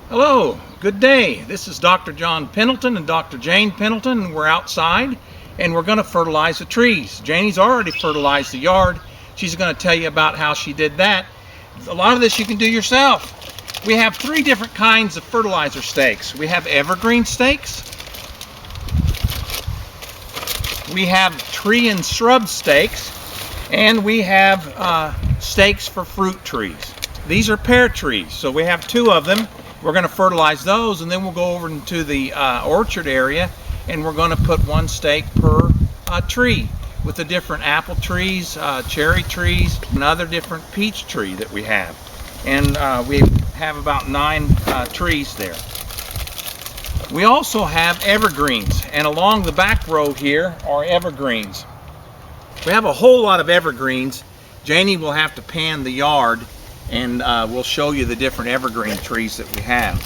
Hello, good day. This is Dr. John Pendleton and Dr. Jane Pendleton, and we're outside and we're going to fertilize the trees. Janie's already fertilized the yard. She's going to tell you about how she did that. A lot of this you can do yourself. We have three different kinds of fertilizer stakes. We have evergreen stakes, we have tree and shrub stakes, and we have stakes for fruit trees. These are pear trees, so we have two of them. We're going to fertilize those, and then we'll go over into the orchard area, and we're going to put one stake per tree, with the different apple trees, cherry trees, and other different peach tree that we have. And we have about 9 trees there. We also have evergreens, and along the back row here are evergreens. We have a whole lot of evergreens. Janie will have to pan the yard, and we'll show you the different evergreen trees that we have.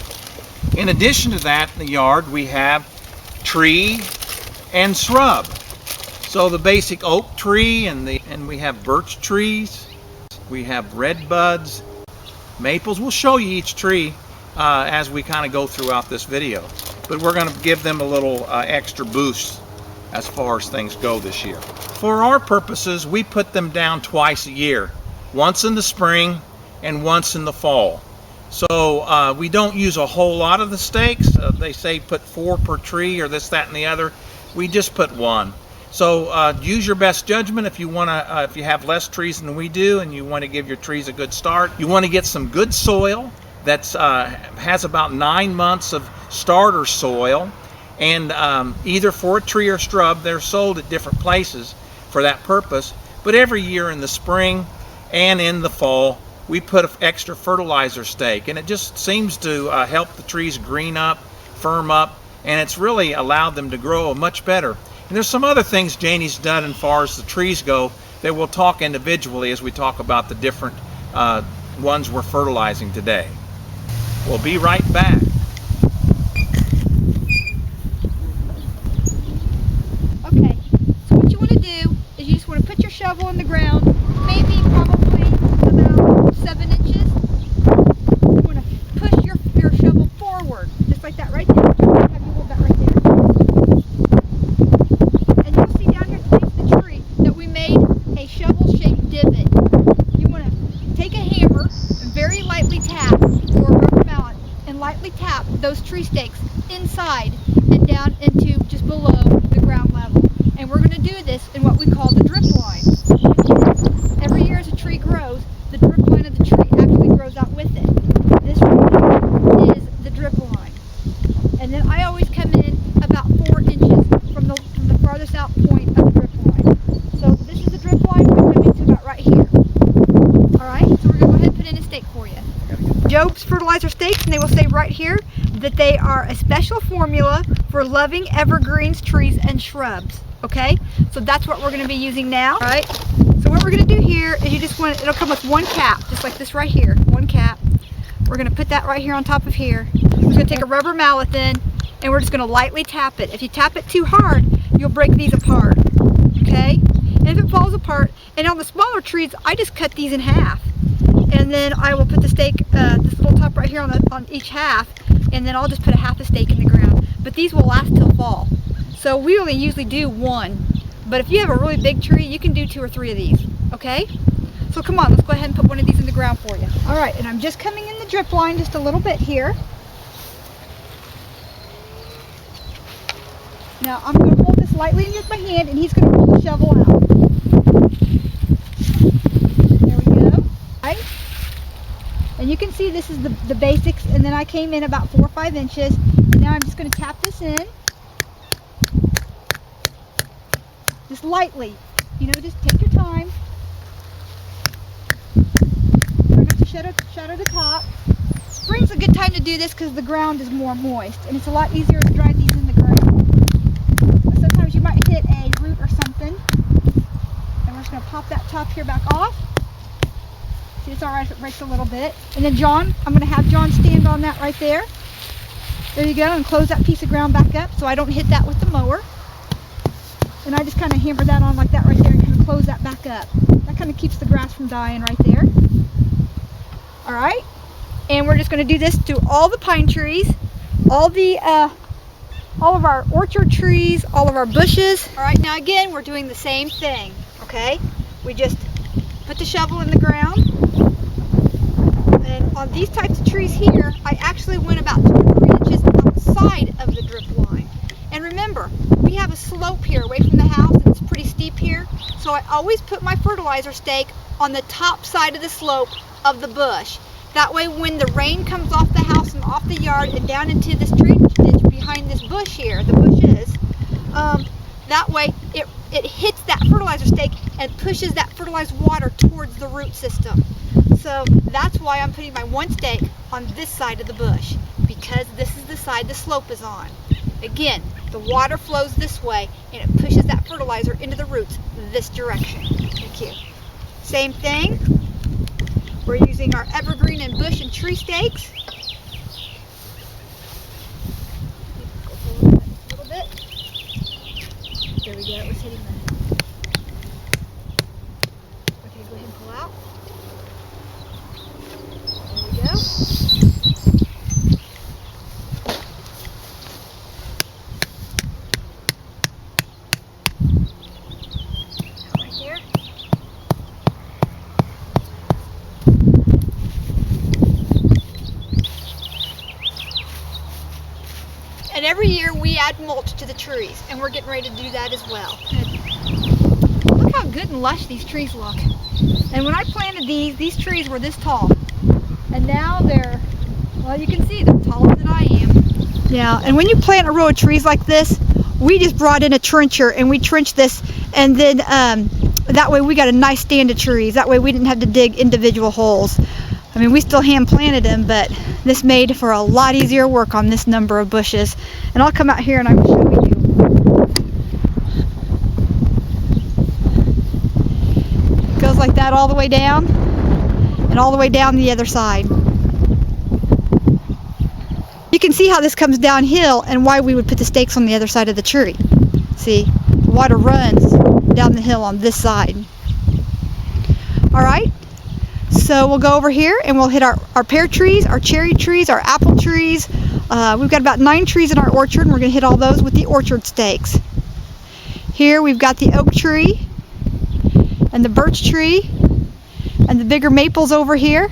In addition to that, in the yard we have tree and shrub. So the basic oak tree, and we have birch trees, we have red buds, maples. We'll show you each tree as we kind of go throughout this video, but we're going to give them a little extra boost as far as things go this year. For our purposes, we put them down twice a year, once in the spring and once in the fall. So we don't use a whole lot of the stakes. They say put 4 per tree or this, that, and the other. We just put 1. So use your best judgment. If you want to, if you have less trees than we do and you want to give your trees a good start, you want to get some good soil that's has about 9 months of starter soil, and either for a tree or shrub. They're sold at different places for that purpose. But every year in the spring and in the fall, we put an extra fertilizer stake, and it just seems to help the trees green up, firm up, and it's really allowed them to grow much better. And there's some other things Janie's done as far as the trees go that we'll talk individually as we talk about the different ones we're fertilizing today. We'll be right back. Okay, so what you want to do is you just want to put your shovel in the ground, maybe probably about 7 inches. You want to push your shovel forward, just like that right there. Have you hold that right there. And you'll see down here at the base of the tree that we made a shovel-shaped divot. You want to take a hammer and very lightly tap, or a rubber mallet, and lightly tap those tree stakes inside and down into just below the ground level. And we're going to do this in what we call the drip line. Every year as a tree grows, the drip line of the tree actually grows out with it. This right is the drip line. And then I always come in about 4 inches from the farthest out point of the drip line. So this is the drip line. We come into about right here. Alright, so we're going to go ahead and put in a stake for you. Job's fertilizer stakes, and they will say right here that they are a special formula for loving evergreens, trees, and shrubs. Okay, so that's what we're going to be using now. All right, so what we're going to do here is you just want, it'll come with 1 cap, just like this right here, 1 cap. We're going to put that right here on top of here. We're going to take a rubber mallet then, and we're just going to lightly tap it. If you tap it too hard, you'll break these apart. Okay, and if it falls apart, and on the smaller trees, I just cut these in half. And then I will put the stake, this little top right here on each half, and then I'll just put a half a stake in the ground. But these will last till fall. So we only usually do 1. But if you have a really big tree, you can do 2 or 3 of these, okay? So come on, let's go ahead and put one of these in the ground for you. All right, and I'm just coming in the drip line just a little bit here. Now I'm going to hold this lightly with my hand, and he's going to pull the shovel out. There we go. Right. And you can see this is the basics, and then I came in about 4 or 5 inches. And now I'm just going to tap this in. Just lightly, you know, just take your time. Try not to shatter the top. Spring's a good time to do this because the ground is more moist, and it's a lot easier to dry these in the ground. But sometimes you might hit a root or something. And we're just going to pop that top here back off. See, it's alright if it breaks a little bit. And then John, I'm going to have John stand on that right there. There you go, and close that piece of ground back up so I don't hit that with the mower. And I just kind of hammer that on like that right there and kind of close that back up. That kind of keeps the grass from dying right there. Alright, And we're just going to do this to all the pine trees, all of our orchard trees, all of our bushes. All right, now again, we're doing the same thing, okay? We just put the shovel in the ground. And on these types of trees here, I actually went about 2 or 3 inches outside of the drip line. And remember, we have a slope here away from the house, and it's pretty steep here. So I always put my fertilizer stake on the top side of the slope of the bush. That way when the rain comes off the house and off the yard and down into this drainage ditch behind this bush here, the bushes, that way it hits that fertilizer stake and pushes that fertilized water towards the root system. So that's why I'm putting my 1 stake on this side of the bush, because this is the side the slope is on. Again, the water flows this way and it pushes that fertilizer into the roots this direction. Thank you. Same thing. We're using our evergreen and bush and tree stakes. A little bit. There we go. It was hitting the. Okay, go ahead and pull out. There we go. Right there. And every year we add mulch to the trees, and we're getting ready to do that as well. Look how good and lush these trees look. And when I planted these trees were this tall. And now they're, well, you can see they're taller than I am. Yeah, and when you plant a row of trees like this, we just brought in a trencher and we trenched this, and then that way we got a nice stand of trees. That way we didn't have to dig individual holes. I mean, we still hand planted them, but this made for a lot easier work on this number of bushes. And I'll come out here and I will show you. It goes like that all the way down and all the way down the other side. You can see how this comes downhill and why we would put the stakes on the other side of the tree. See, the water runs down the hill on this side. All right. So we'll go over here and we'll hit our pear trees, our cherry trees, our apple trees. We've got about 9 trees in our orchard, and we're going to hit all those with the orchard stakes. Here we've got the oak tree and the birch tree and the bigger maples over here,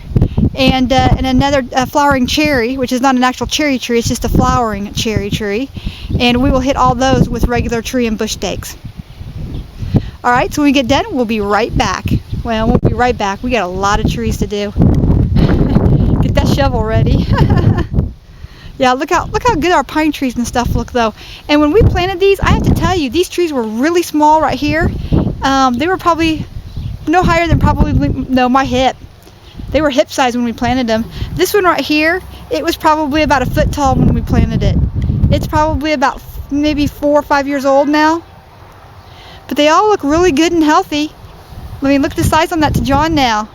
and another flowering cherry, which is not an actual cherry tree, it's just a flowering cherry tree. And we will hit all those with regular tree and bush stakes. All right, so when we get done, we'll be right back. Well, we'll be right back. We got a lot of trees to do. Get that shovel ready. Yeah, look how good our pine trees and stuff look though. And when we planted these, I have to tell you, these trees were really small right here. They were probably no higher than my hip. They were hip size when we planted them. This one right here, it was probably about 1 foot tall when we planted it. It's probably about maybe 4 or 5 years old now. But they all look really good and healthy. I mean, look at the size on that to John now.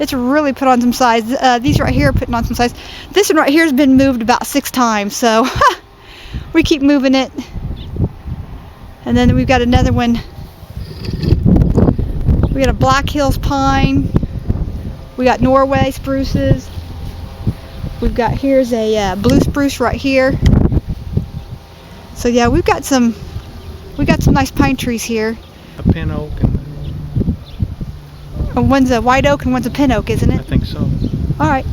It's really put on some size. These right here are putting on some size. This one right here has been moved about 6 times, so we keep moving it. And then we've got another one. We got a Black Hills pine. We got Norway spruces. We've got, here's a blue spruce right here. So yeah, we've got some nice pine trees here. A pin oak and One's a white oak and one's a pin oak, isn't it? I think so. All right.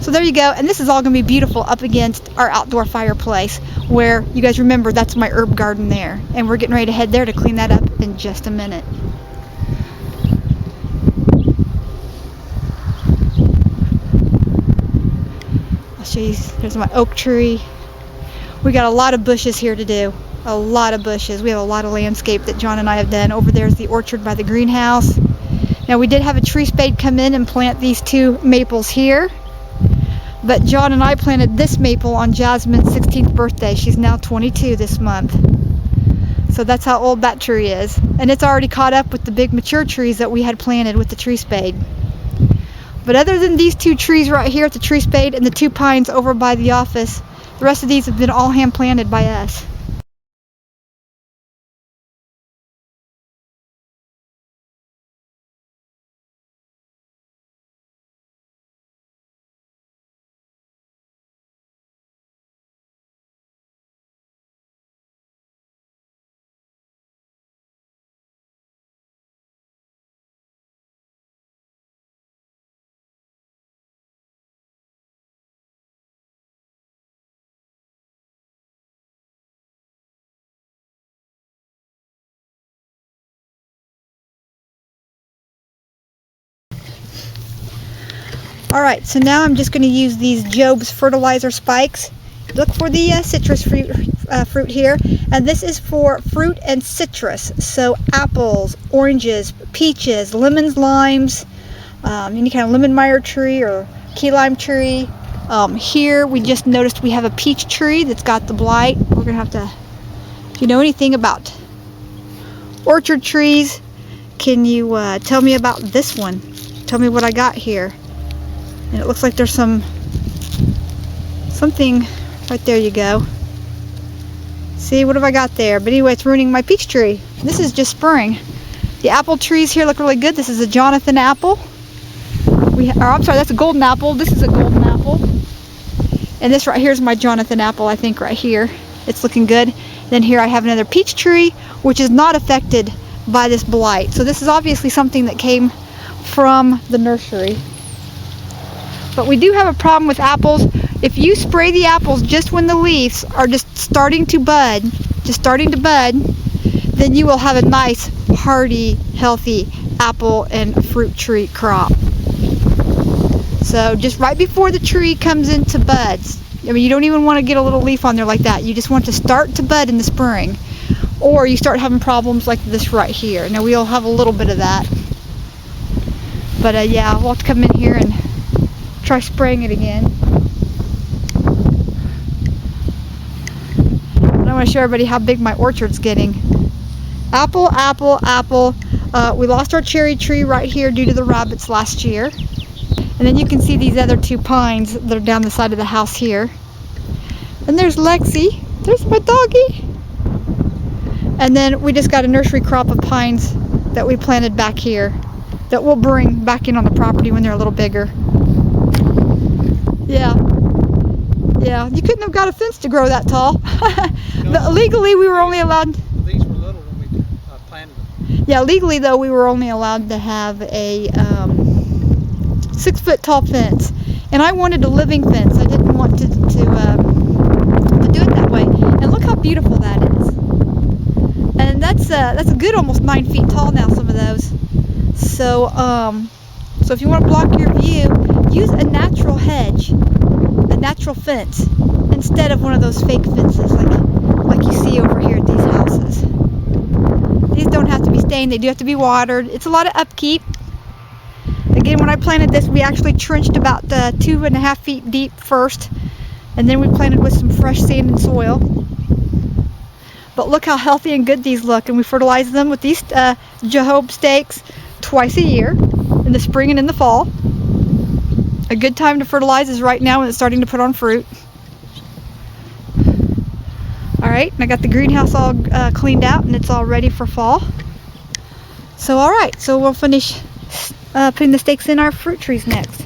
So there you go. And this is all going to be beautiful up against our outdoor fireplace, where you guys remember that's my herb garden there. And we're getting ready to head there to clean that up in just a minute. I'll show you. There's my oak tree. We got a lot of bushes here to do. A lot of bushes. We have a lot of landscape that John and I have done. Over there's the orchard by the greenhouse. Now we did have a tree spade come in and plant these 2 maples here, but John and I planted this maple on Jasmine's 16th birthday. She's now 22 this month. So that's how old that tree is. And it's already caught up with the big mature trees that we had planted with the tree spade. But other than these 2 trees right here at the tree spade and the 2 pines over by the office, the rest of these have been all hand planted by us. Alright, so now I'm just going to use these Job's fertilizer spikes. Look for the citrus fruit here, and this is for fruit and citrus. So apples, oranges, peaches, lemons, limes, any kind of lemon mire tree or key lime tree. Here we just noticed we have a peach tree that's got the blight. We're going to have to, if you know anything about orchard trees, can you tell me about this one? Tell me what I got here. And it looks like there's something right there. You go. See, what have I got there? But anyway, it's ruining my peach tree. This is just spring. The apple trees here look really good. This is a Jonathan apple. I'm sorry, that's a golden apple. This is a golden apple. And this right here is my Jonathan apple, I think, right here. It's looking good. Then here I have another peach tree, which is not affected by this blight. So this is obviously something that came from the nursery. But we do have a problem with apples. If you spray the apples just when the leaves are just starting to bud, then you will have a nice, hearty, healthy apple and fruit tree crop. So just right before the tree comes into buds, I mean, you don't even want to get a little leaf on there like that. You just want to start to bud in the spring. Or you start having problems like this right here. Now we'll have a little bit of that. But yeah, we'll have to come in here and try spraying it again. And I want to show everybody how big my orchard's getting. Apple, apple, apple. We lost our cherry tree right here due to the rabbits last year. And then you can see these other two pines that are down the side of the house here. And there's Lexi. There's my doggie. And then we just got a nursery crop of pines that we planted back here that we'll bring back in on the property when they're a little bigger. Yeah, you couldn't have got a fence to grow that tall. Legally, we were only allowed... These were little when we planted them. Yeah, legally, though, we were only allowed to have a 6-foot tall fence. And I wanted a living fence. I didn't want to do it that way. And look how beautiful that is. And that's a good almost 9 feet tall now, some of those. So, so if you want to block your view, use a natural hedge, a natural fence, instead of one of those fake fences like you see over here at these houses. These don't have to be stained, they do have to be watered. It's a lot of upkeep. Again, when I planted this, we actually trenched about 2.5 feet deep first, and then we planted with some fresh sand and soil. But look how healthy and good these look, and we fertilize them with these jojoba stakes twice a year, in the spring and in the fall. A good time to fertilize is right now when it's starting to put on fruit. Alright, and I got the greenhouse all cleaned out and it's all ready for fall. So alright, so we'll finish putting the stakes in our fruit trees next.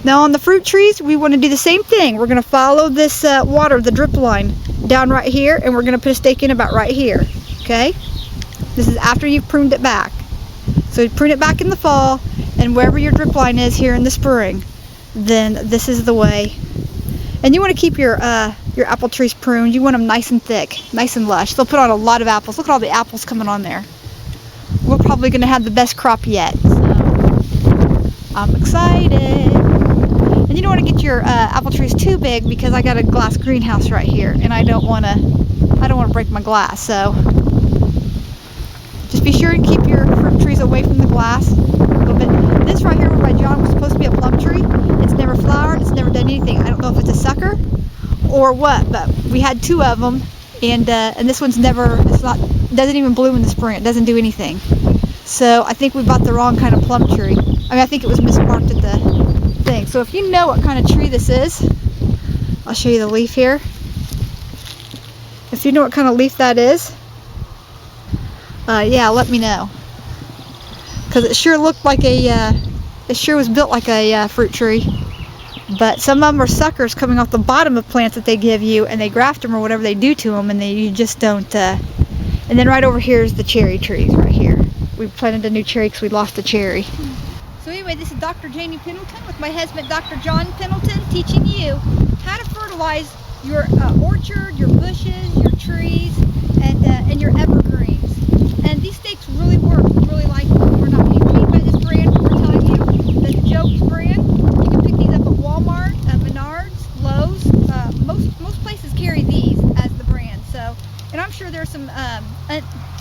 Now on the fruit trees, we want to do the same thing. We're going to follow this water, the drip line, down right here, and we're going to put a stake in about right here. Okay? This is after you've pruned it back. So you prune it back in the fall, and wherever your drip line is here in the spring, then this is the way. And you want to keep your apple trees pruned. You want them nice and thick, nice and lush. They'll put on a lot of apples. Look at all the apples coming on there. We're probably going to have the best crop yet. So I'm excited. And you don't want to get your apple trees too big, because I got a glass greenhouse right here, and I don't want to break my glass. So just be sure and keep your fruit trees away from the glass a little bit. This right here by John was supposed to be a plum tree. It's never flowered. It's never done anything. I don't know if it's a sucker or what, but we had 2 of them, and this one's doesn't even bloom in the spring. It doesn't do anything. So I think we bought the wrong kind of plum tree. I mean, I think it was mismarked at the thing. So if you know what kind of tree this is, I'll show you the leaf here. If you know what kind of leaf that is, yeah, let me know. Because it sure looked like it sure was built like a fruit tree. But some of them are suckers coming off the bottom of plants that they give you, and they graft them or whatever they do to them, and you just don't. And then right over here is the cherry trees right here. We planted a new cherry because we lost a cherry. So anyway, this is Dr. Janie Pendleton with my husband, Dr. John Pendleton, teaching you how to fertilize your orchard, your bushes, your trees, and your evergreens. And these stakes really work. We really like them. We're not being paid by this brand. We're telling you that the Job's brand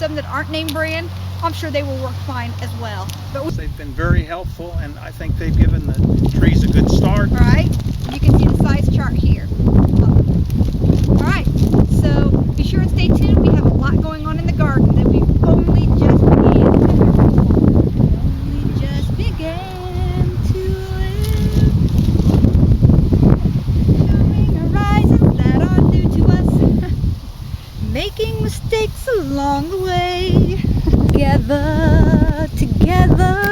them that aren't name brand, I'm sure they will work fine as well. But They've been very helpful, and I think they've given the trees a good start. all right, you can see the size chart here. All right, so be sure and stay tuned. We have a lot going on in the garden that we've only just began to live. Building horizons that are new to us, making mistakes along the way. Together,